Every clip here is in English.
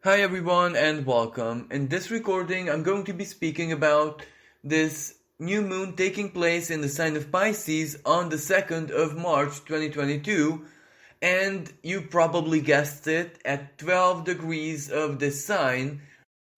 Hi everyone and welcome. In this recording, I'm going to be speaking about this new moon taking place in the sign of Pisces on the 2nd of March 2022. And you probably guessed it, at 12 degrees of this sign.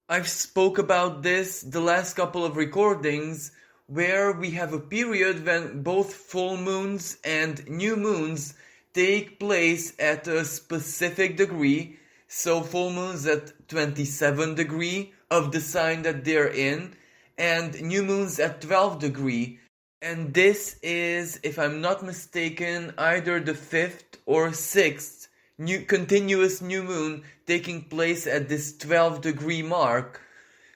I've spoke about this the last couple of recordings where we have a period when both full moons and new moons take place at a specific degree. So full moons at 27 degree of the sign that they're in and new moons at 12 degree. And this is, if I'm not mistaken, either the 5th or 6th new continuous new moon taking place at this 12-degree mark.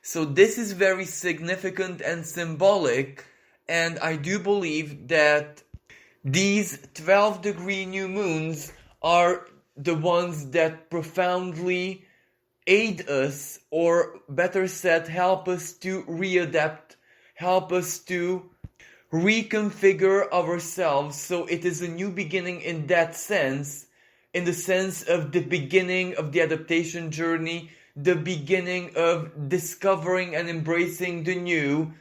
So this is very significant and symbolic, and I do believe that these 12-degree new moons are the ones that profoundly aid us, or better said, help us to readapt, help us to reconfigure ourselves. So it is a new beginning in that sense, in the sense of the beginning of the adaptation journey, the beginning of discovering and embracing the new,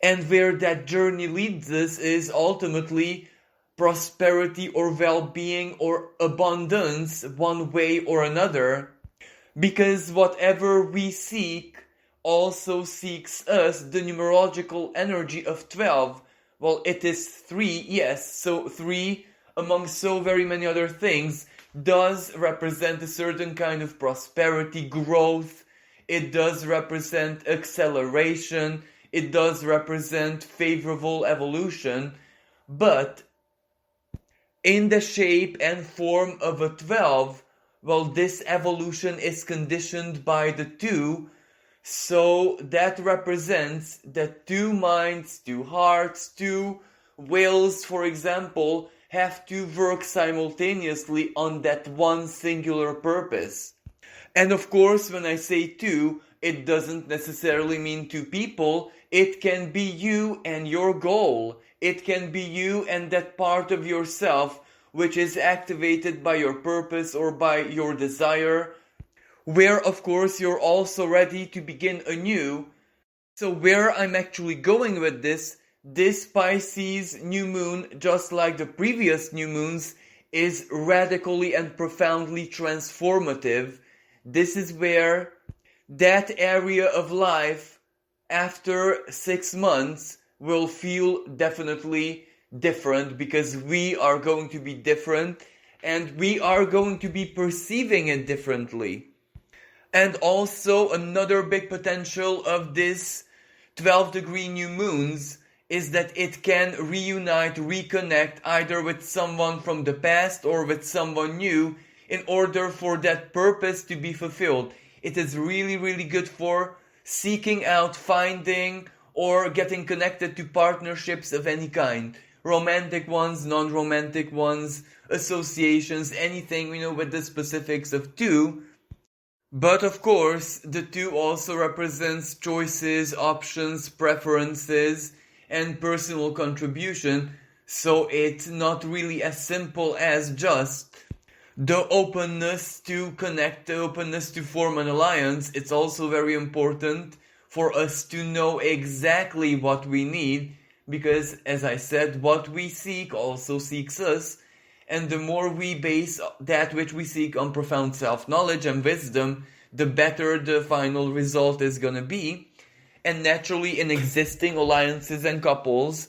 and where that journey leads us is ultimately prosperity or well-being or abundance, one way or another, because whatever we seek also seeks us. The numerological energy of 12, well, it is 3, yes, so 3 among so very many other things does represent a certain kind of prosperity, growth. It does represent acceleration. It does represent favorable evolution. But in the shape and form of a 12, well, this evolution is conditioned by the 2. So that represents that 2 minds, 2 hearts, 2 wills, for example, have to work simultaneously on that one singular purpose. And of course, when I say 2, it doesn't necessarily mean 2 people. It can be you and your goal. It can be you and that part of yourself which is activated by your purpose or by your desire, where of course you're also ready to begin anew. So where I'm actually going with this Pisces new moon, just like the previous new moons, is radically and profoundly transformative. This is where that area of life after 6 months will feel definitely different, because we are going to be different and we are going to be perceiving it differently. And also another big potential of this 12-degree new moons is that it can reunite, reconnect either with someone from the past or with someone new in order for that purpose to be fulfilled. It is really, really good for seeking out, finding, or getting connected to partnerships of any kind. Romantic ones, non-romantic ones, associations, anything, with the specifics of 2. But of course, the 2 also represents choices, options, preferences, and personal contribution. So it's not really as simple as just the openness to connect, the openness to form an alliance. It's also very important for us to know exactly what we need, because, as I said, what we seek also seeks us. And the more we base that which we seek on profound self-knowledge and wisdom, the better the final result is going to be. And naturally, in existing alliances and couples,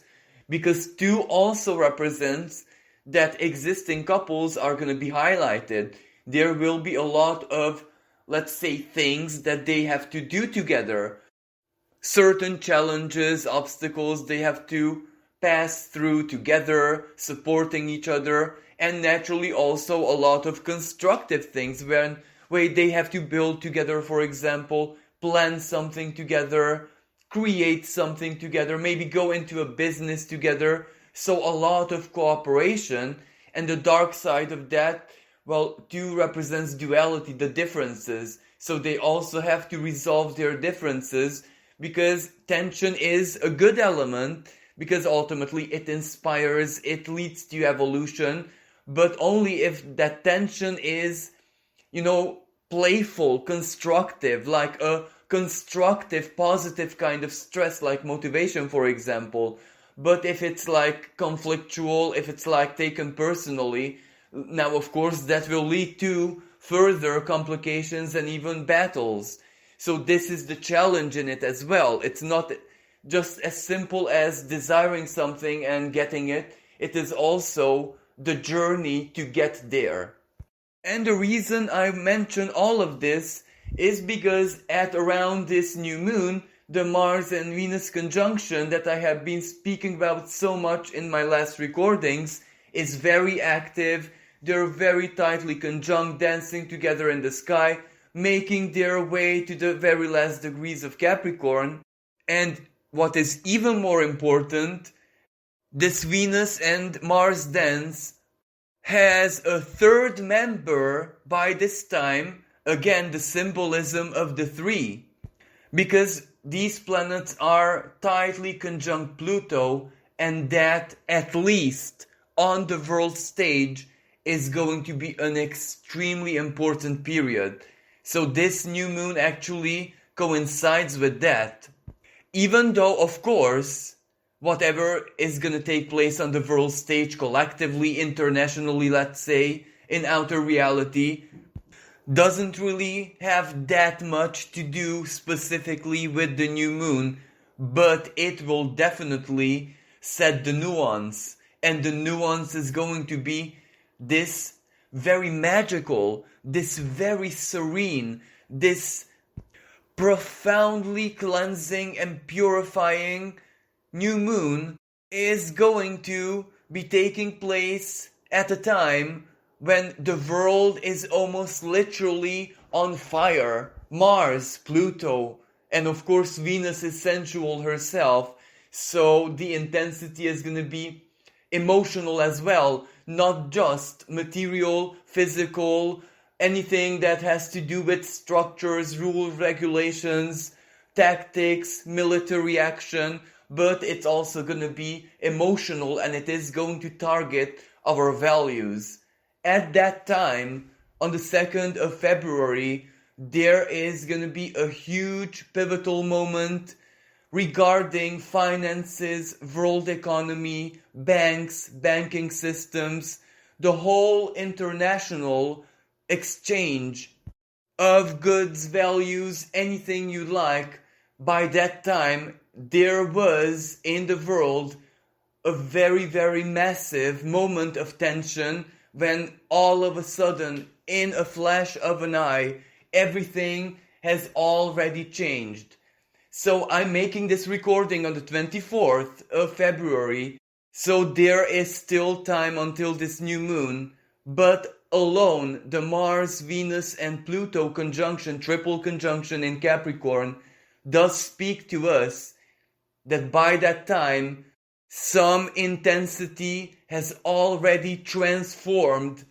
because 2 also represents that existing couples are going to be highlighted. There will be a lot of, let's say, things that they have to do together. Certain challenges, obstacles they have to pass through together, supporting each other, and naturally also a lot of constructive things where they have to build together, for example, plan something together, create something together, maybe go into a business together. So a lot of cooperation. And the dark side of that, well, 2 represents duality, the differences. So they also have to resolve their differences, because tension is a good element, because ultimately it inspires, it leads to evolution, but only if that tension is, playful, constructive, like a constructive, positive kind of stress, like motivation, for example. But if it's like conflictual, if it's like taken personally, now of course that will lead to further complications and even battles. So this is the challenge in it as well. It's not just as simple as desiring something and getting it. It is also the journey to get there. And the reason I mention all of this is because at around this new moon, the Mars and Venus conjunction that I have been speaking about so much in my last recordings is very active. They're very tightly conjunct, dancing together in the sky, making their way to the very last degrees of Capricorn. And what is even more important, this Venus and Mars dance has a third member by this time. Again, the symbolism of the three. Because these planets are tightly conjunct Pluto, and that, at least on the world stage, is going to be an extremely important period. So this new moon actually coincides with that. Even though, of course, whatever is going to take place on the world stage collectively, internationally, let's say, in outer reality, doesn't really have that much to do specifically with the new moon, but it will definitely set the nuance. And the nuance is going to be this very magical, this very serene, this profoundly cleansing and purifying new moon is going to be taking place at a time when the world is almost literally on fire. Mars, Pluto, and of course Venus is sensual herself, so the intensity is going to be emotional as well, not just material, physical, anything that has to do with structures, rules, regulations, tactics, military action, but it's also going to be emotional, and it is going to target our values. At that time, on the 2nd of February, there is going to be a huge pivotal moment regarding finances, world economy, banks, banking systems, the whole international exchange of goods, values, anything you like. By that time, there was in the world a very, very massive moment of tension when all of a sudden, in a flash of an eye, everything has already changed. So I'm making this recording on the 24th of February, so there is still time until this new moon, but alone the Mars, Venus and Pluto conjunction, triple conjunction in Capricorn, does speak to us that by that time some intensity has already transformed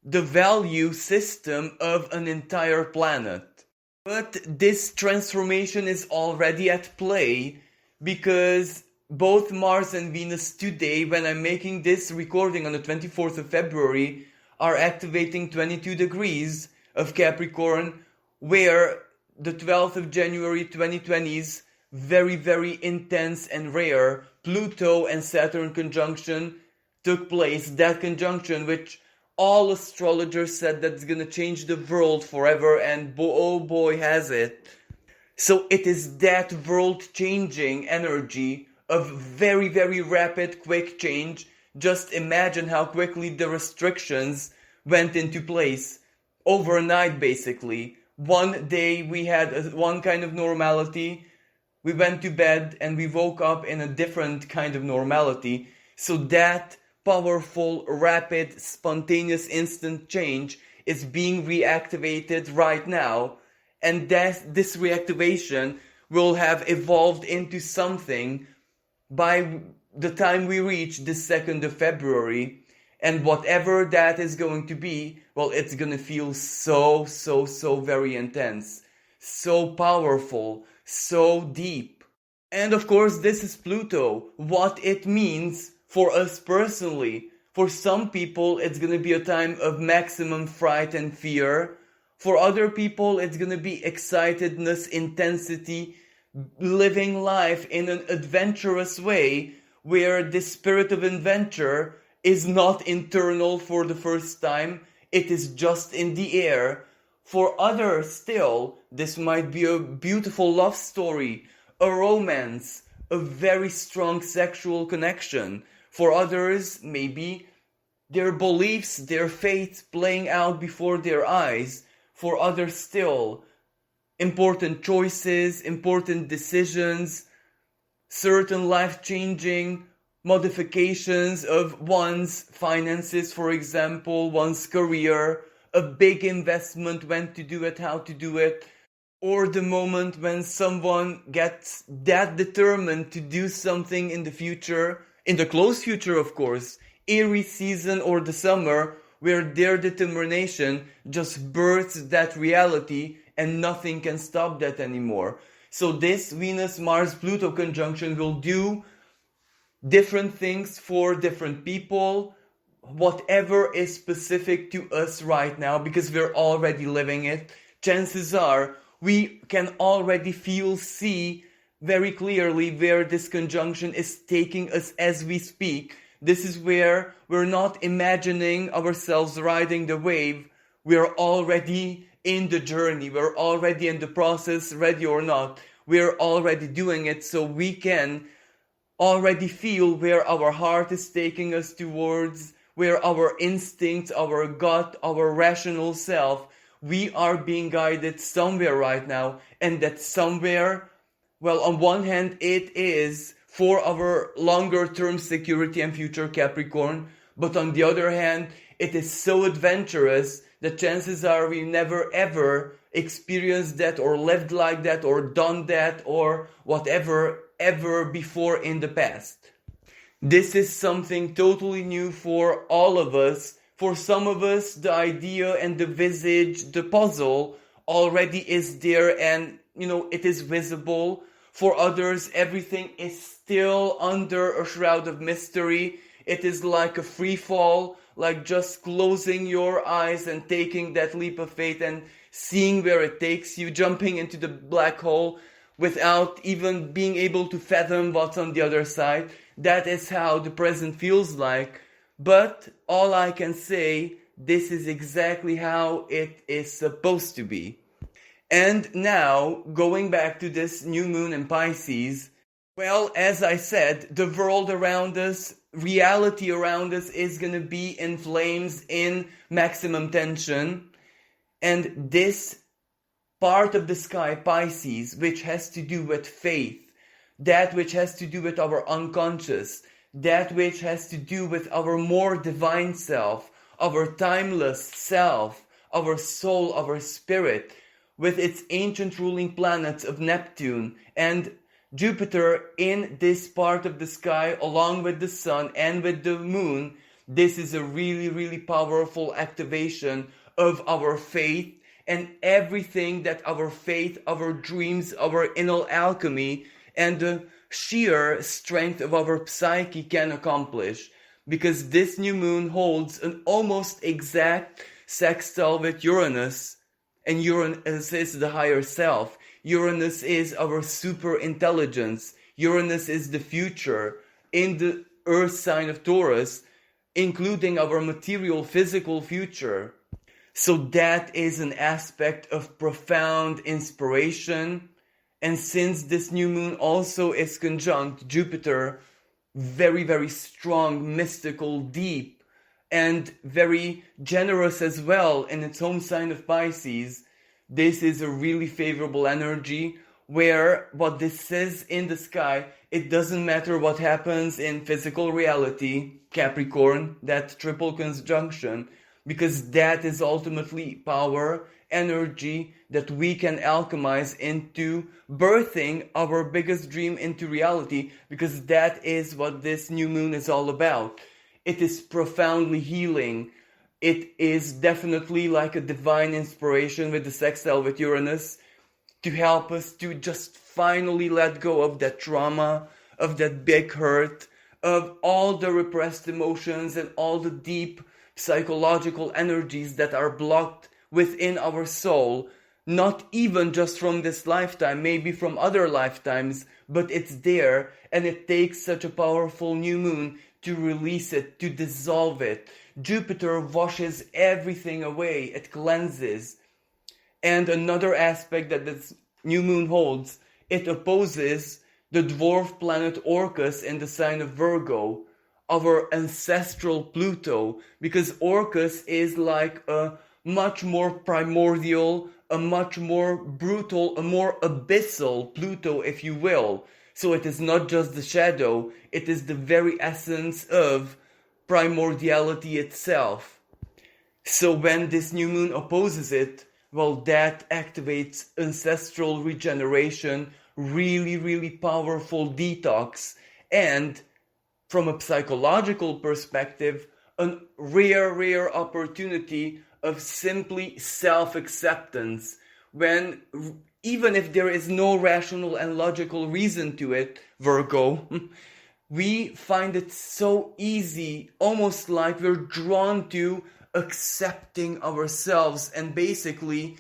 the value system of an entire planet. But this transformation is already at play because both Mars and Venus today, when I'm making this recording on the 24th of February, are activating 22 degrees of Capricorn, where the 12th of January 2020's very, very intense and rare Pluto and Saturn conjunction took place. That conjunction which all astrologers said that's gonna change the world forever, and oh boy has it. So it is that world-changing energy of very, very rapid, quick change. Just imagine how quickly the restrictions went into place. Overnight, basically. One day we had one kind of normality, we went to bed and we woke up in a different kind of normality. So that powerful, rapid, spontaneous, instant change is being reactivated right now, and this reactivation will have evolved into something by the time we reach the 2nd of February, and whatever that is going to be, well, it's gonna feel so very intense, so powerful, so deep. And of course, this is Pluto, what it means for us personally. For some people, it's gonna be a time of maximum fright and fear. For other people, it's gonna be excitedness, intensity, living life in an adventurous way, where the spirit of adventure is not internal for the first time, it is just in the air. For others still, this might be a beautiful love story, a romance, a very strong sexual connection. For others, maybe their beliefs, their faith playing out before their eyes. For others still, important choices, important decisions, certain life-changing modifications of one's finances, for example, one's career, a big investment, when to do it, how to do it, or the moment when someone gets that determined to do something in the future, in the close future of course, Aries season or the summer, where their determination just births that reality and nothing can stop that anymore. So this Venus-Mars-Pluto conjunction will do different things for different people, whatever is specific to us right now, because we're already living it. Chances are we can already see very clearly where this conjunction is taking us as we speak. This is where we're not imagining ourselves riding the wave. We're already in the journey. We're already in the process, ready or not. We're already doing it, so we can already feel where our heart is taking us towards, where our instincts, our gut, our rational self, we are being guided somewhere right now. And that somewhere, well, on one hand, it is for our longer term security and future, Capricorn, but on the other hand, it is so adventurous that chances are we never ever experienced that or lived like that or done that or whatever ever before in the past. This is something totally new for all of us. For some of us, the idea and the visage, the puzzle already is there and, it is visible. For others, everything is still under a shroud of mystery. It is like a free fall, like just closing your eyes and taking that leap of faith and seeing where it takes you, jumping into the black hole without even being able to fathom what's on the other side. That is how the present feels like. But all I can say, this is exactly how it is supposed to be. And now, going back to this new moon in Pisces, well, as I said, the world around us, reality around us is going to be in flames, in maximum tension. And this part of the sky, Pisces, which has to do with faith, that which has to do with our unconscious, that which has to do with our more divine self, our timeless self, our soul, our spirit, with its ancient ruling planets of Neptune and Jupiter in this part of the sky, along with the sun and with the moon. This is a really, really powerful activation of our faith and everything that our faith, our dreams, our inner alchemy, and the sheer strength of our psyche can accomplish. Because this new moon holds an almost exact sextile with Uranus, and Uranus is the higher self. Uranus is our super intelligence. Uranus is the future in the earth sign of Taurus, including our material physical future. So that is an aspect of profound inspiration. And since this new moon also is conjunct Jupiter, very, very strong, mystical, deep, and very generous as well in its home sign of Pisces, this is a really favorable energy where what this says in the sky, it doesn't matter what happens in physical reality, Capricorn, that triple conjunction, because that is ultimately power, energy that we can alchemize into birthing our biggest dream into reality, because that is what this new moon is all about. It is profoundly healing. It is definitely like a divine inspiration with the sextile with Uranus to help us to just finally let go of that trauma, of that big hurt, of all the repressed emotions and all the deep psychological energies that are blocked within our soul, not even just from this lifetime, maybe from other lifetimes, but it's there, and it takes such a powerful new moon to release it, to dissolve it. Jupiter washes everything away, it cleanses. And another aspect that this new moon holds, it opposes the dwarf planet Orcus in the sign of Virgo, our ancestral Pluto, because Orcus is like a much more primordial, a much more brutal, a more abyssal Pluto, if you will. So it is not just the shadow, it is the very essence of primordiality itself. So when this new moon opposes it, well, that activates ancestral regeneration, really powerful detox, and from a psychological perspective, a rare opportunity of simply self-acceptance, when even if there is no rational and logical reason to it, Virgo, we find it so easy, almost like we're drawn to accepting ourselves and basically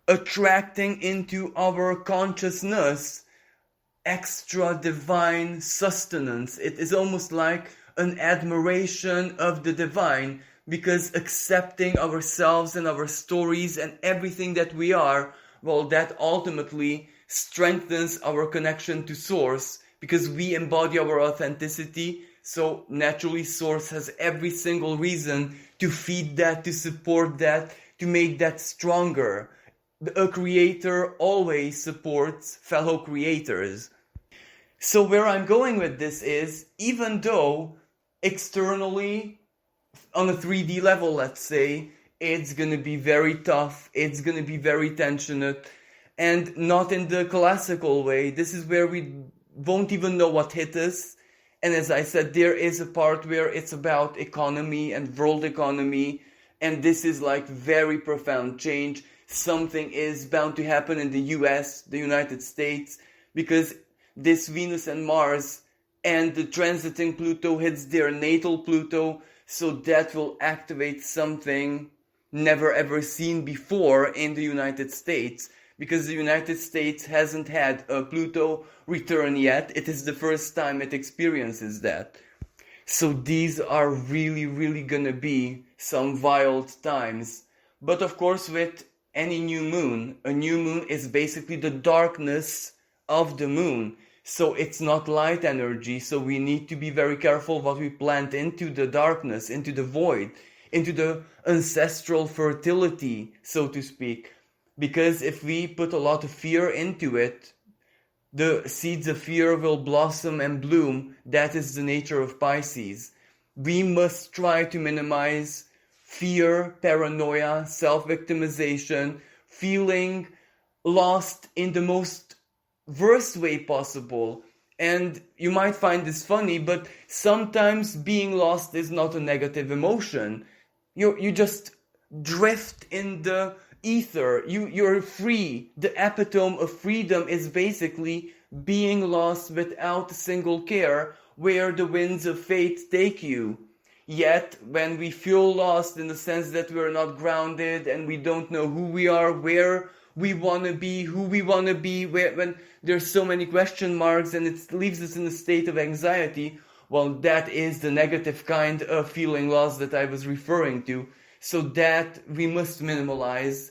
attracting into our consciousness extra divine sustenance. It is almost like an admiration of the divine, because accepting ourselves and our stories and everything that we are, well, that ultimately strengthens our connection to Source, because we embody our authenticity. So naturally Source has every single reason to feed that, to support that, to make that stronger. A creator always supports fellow creators. So where I'm going with this is, even though externally, on a 3D level, let's say, it's gonna be very tough, it's gonna be very tensionate, and not in the classical way. This is where we won't even know what hit us. And as I said, there is a part where it's about economy and world economy, and this is like very profound change. Something is bound to happen in the US, the United States, because this Venus and Mars and the transiting Pluto hits their natal Pluto, so that will activate something never ever seen before in the United States, because the United States hasn't had a Pluto return yet. It is the first time it experiences that. So these are really gonna be some wild times. But of course, with any new moon, a new moon is basically the darkness of the moon. So it's not light energy, so we need to be very careful what we plant into the darkness, into the void, into the ancestral fertility, so to speak. Because if we put a lot of fear into it, the seeds of fear will blossom and bloom. That is the nature of Pisces. We must try to minimize fear, paranoia, self-victimization, feeling lost in the most worst way possible. And you might find this funny, but sometimes being lost is not a negative emotion. You just drift in the ether. You're free. The epitome of freedom is basically being lost without a single care, where the winds of fate take you. Yet, when we feel lost in the sense that we're not grounded and we don't know who we are, where we want to be, who we want to be, when there's so many question marks and it leaves us in a state of anxiety, well, that is the negative kind of feeling lost that I was referring to. So that we must minimalize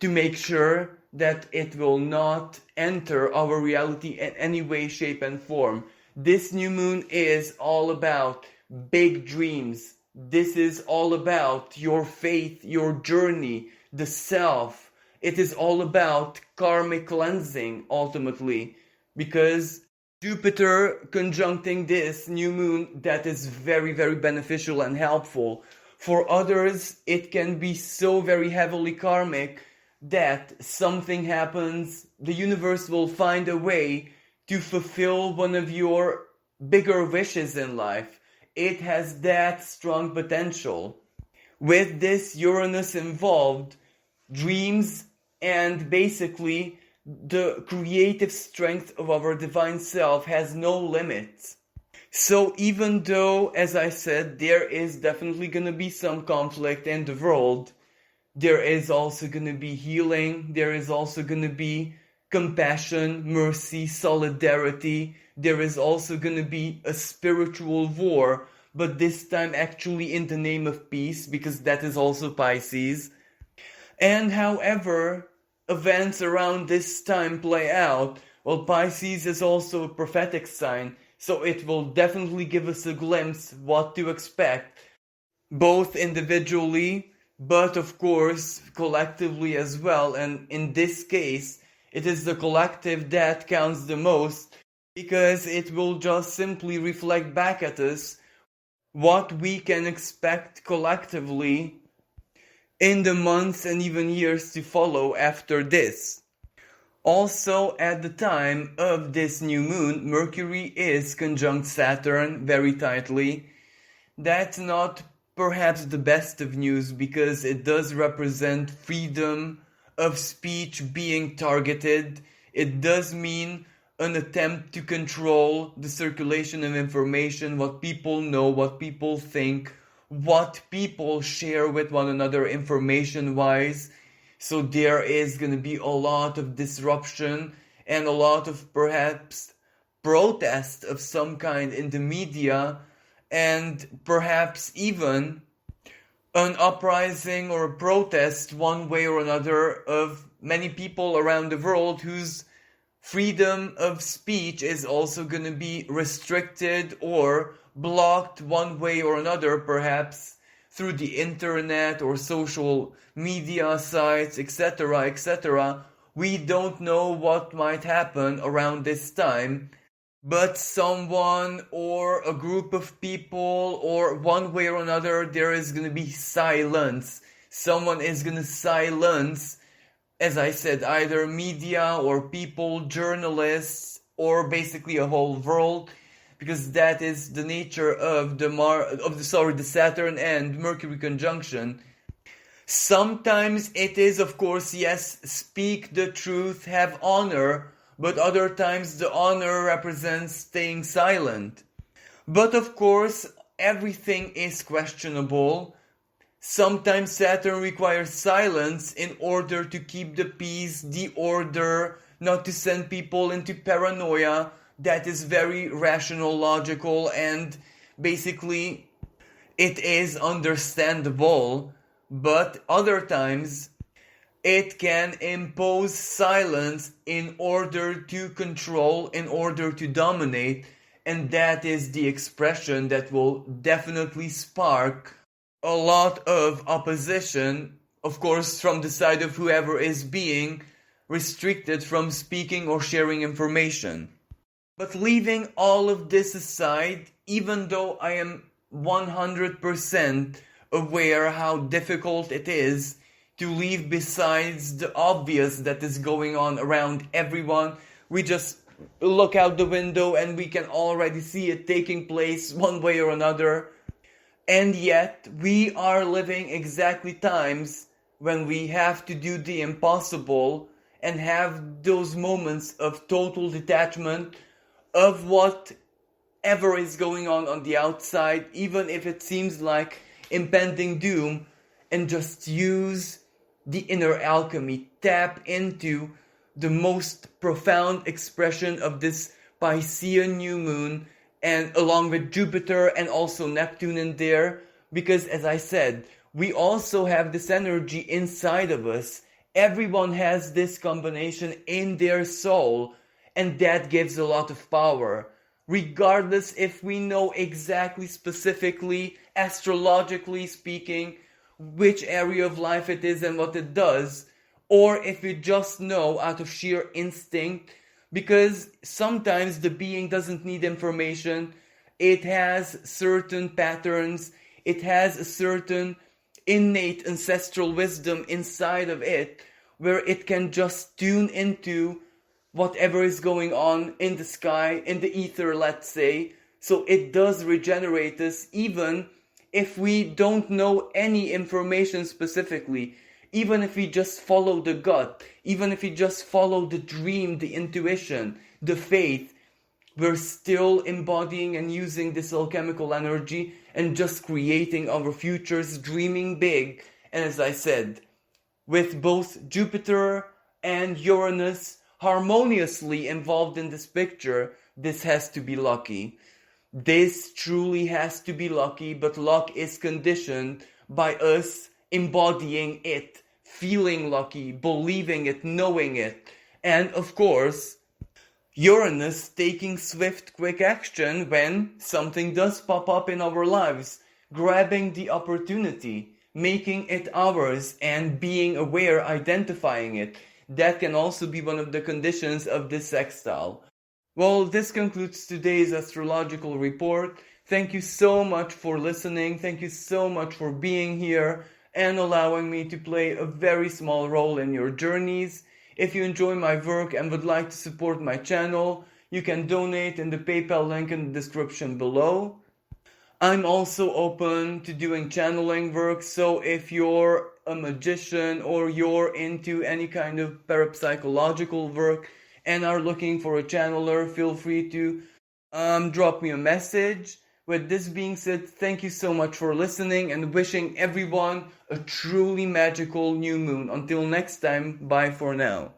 to make sure that it will not enter our reality in any way, shape, and form. This new moon is all about big dreams. This is all about your faith, your journey, the self. It is all about karmic cleansing, ultimately, because Jupiter conjuncting this new moon, that is very beneficial and helpful. For others, it can be so very heavily karmic that something happens, the universe will find a way to fulfill one of your bigger wishes in life. It has that strong potential. With this Uranus involved, dreams and basically the creative strength of our divine self has no limits. So even though, as I said, there is definitely going to be some conflict in the world, there is also going to be healing, there is also going to be compassion, mercy, solidarity. There is also going to be a spiritual war, but this time actually in the name of peace, because that is also Pisces. And however events around this time play out, well, Pisces is also a prophetic sign, so it will definitely give us a glimpse what to expect, both individually, but of course collectively as well. And in this case, it is the collective that counts the most, because it will just simply reflect back at us what we can expect collectively in the months and even years to follow after this. Also, at the time of this new moon, Mercury is conjunct Saturn very tightly. That's not perhaps the best of news, because it does represent freedom of speech being targeted. It does mean an attempt to control the circulation of information, what people know, what people think, what people share with one another information wise. So there is going to be a lot of disruption and a lot of perhaps protest of some kind in the media, and perhaps even an uprising or a protest one way or another of many people around the world whose freedom of speech is also going to be restricted or blocked one way or another, perhaps through the internet or social media sites, etc., etc. We don't know what might happen around this time, but someone or a group of people, or one way or another, there is going to be silence. Someone is going to silence, as I said, either media or people, journalists, or basically a whole world, because that is the nature of the Saturn and Mercury conjunction. Sometimes it is, of course, yes, speak the truth, have honor, but other times the honor represents staying silent. But of course, everything is questionable. Sometimes Saturn requires silence in order to keep the peace, the order, not to send people into paranoia. That is very rational, logical, and basically it is understandable. But other times it can impose silence in order to control, in order to dominate, and that is the expression that will definitely spark a lot of opposition, of course, from the side of whoever is being restricted from speaking or sharing information. But leaving all of this aside, even though I am 100% aware how difficult it is to leave besides the obvious that is going on around everyone, we just look out the window and we can already see it taking place one way or another. And yet, we are living exactly times when we have to do the impossible and have those moments of total detachment of whatever is going on the outside, even if it seems like impending doom, and just use the inner alchemy, tap into the most profound expression of this Piscean new moon, and along with Jupiter and also Neptune in there, because as I said, we also have this energy inside of us. Everyone has this combination in their soul, and that gives a lot of power. Regardless if we know exactly, specifically, astrologically speaking, which area of life it is and what it does, or if we just know out of sheer instinct, because sometimes the being doesn't need information. It has certain patterns, it has a certain innate ancestral wisdom inside of it, where it can just tune into whatever is going on in the sky, in the ether, let's say. So it does regenerate us, even if we don't know any information specifically. Even if we just follow the gut, even if we just follow the dream, the intuition, the faith, we're still embodying and using this alchemical energy and just creating our futures, dreaming big. And as I said, with both Jupiter and Uranus harmoniously involved in this picture, this has to be lucky. This truly has to be lucky, but luck is conditioned by us embodying it, feeling lucky, believing it, knowing it. And of course, Uranus taking swift, quick action when something does pop up in our lives, grabbing the opportunity, making it ours, and being aware, identifying it. That can also be one of the conditions of this sextile. Well, this concludes today's astrological report. Thank you so much for listening. Thank you so much for being here and allowing me to play a very small role in your journeys. If you enjoy my work and would like to support my channel, you can donate in the PayPal link in the description below. I'm also open to doing channeling work, so if you're a magician or you're into any kind of parapsychological work and are looking for a channeler, feel free to drop me a message. With this being said, thank you so much for listening and wishing everyone a truly magical new moon. Until next time, bye for now.